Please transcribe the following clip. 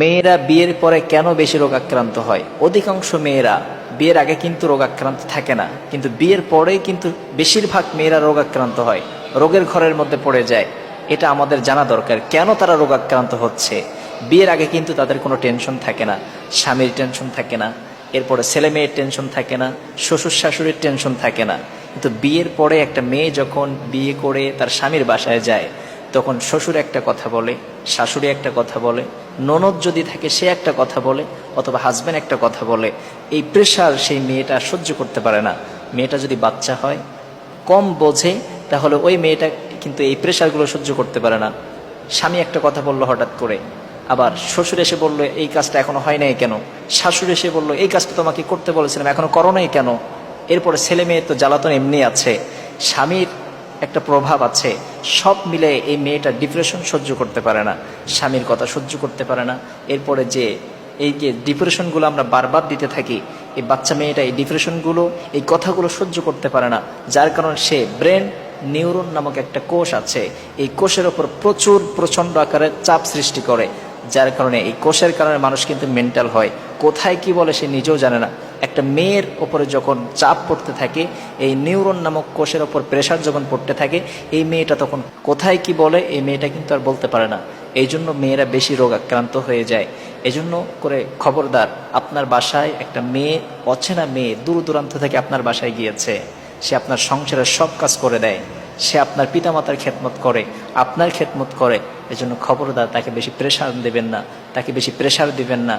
মেয়েরা বিয়ের পরে কেন বেশি রোগাক্রান্ত হয়? অধিকাংশ মেয়েরা বিয়ের আগে কিন্তু রোগাক্রান্ত থাকে না, কিন্তু বিয়ের পরেই কিন্তু বেশিরভাগ মেয়েরা রোগাক্রান্ত হয়, রোগের ঘরের মধ্যে পড়ে যায়। এটা আমাদের জানা দরকার, কেন তারা রোগাক্রান্ত হচ্ছে। বিয়ের আগে কিন্তু তাদের কোনো টেনশন থাকে না, স্বামীর টেনশন থাকে না, এরপরে ছেলে মেয়ের টেনশন থাকে না, শ্বশুর শাশুড়ির টেনশন থাকে না। কিন্তু বিয়ের পরে একটা মেয়ে যখন বিয়ে করে তার স্বামীর বাসায় যায়, তখন শ্বশুর একটা কথা বলে, শাশুড়ি একটা কথা বলে, ননদ যদি থাকে সে একটা কথা বলে, অথবা হাজব্যান্ড একটা কথা বলে। এই প্রেশার সেই মেয়েটা সহ্য করতে পারে না। মেয়েটা যদি বাচ্চা হয়, কম বোঝে, তাহলে ওই মেয়েটা কিন্তু এই প্রেশারগুলো সহ্য করতে পারে না। স্বামী একটা কথা বললো হঠাৎ করে, আবার শ্বশুর এসে বললো এই কাজটা এখনো হয় নাই কেন, শাশুড়ি এসে বললো এই কাজটা তোমাকে করতে বলেছিলাম এখনো করো নাই কেন। এরপরে ছেলে মেয়ের তো জ্বালাতন এমনি আছে, স্বামীর একটা প্রভাব আছে, সব মিলে এই মেয়েটা ডিপ্রেশন সহ্য করতে পারে না, স্বামীর কথা সহ্য করতে পারে না। এরপরে যে এই যে ডিপ্রেশনগুলো আমরা বারবার দিতে থাকি, এই বাচ্চা মেয়েটা এই ডিপ্রেশনগুলো, এই কথাগুলো সহ্য করতে পারে না, যার কারণে সে ব্রেন নিউরন নামক একটা কোষ আছে, এই কোষের ওপর প্রচণ্ড আকারে চাপ সৃষ্টি করে, যার কারণে এই কোষের কারণে মানুষ কিন্তু মেন্টাল হয়, কোথায় কি বলে সে নিজেও জানে না। একটা মেয়ের ওপরে যখন চাপ পড়তে থাকে, এই নিউরন নামক কোষের ওপর প্রেশার যখন পড়তে থাকে, এই মেয়েটা তখন কোথায় কি বলে এই মেয়েটা কিন্তু আর বলতে পারে না। এই জন্য মেয়েরা বেশি রোগাক্রান্ত হয়ে যায়। এজন্য করে খবরদার, আপনার বাসায় একটা মেয়ে, অচেনা মেয়ে দূর দূরান্ত থেকে আপনার বাসায় গিয়েছে, সে আপনার সংসারের সব কাজ করে দেয়, সে আপনার পিতামাতার খেদমত করে, আপনার খেদমত করে। এজন্য খবরদার, তাকে বেশি প্রেশার দেবেন না, তাকে বেশি প্রেশার দিবেন না।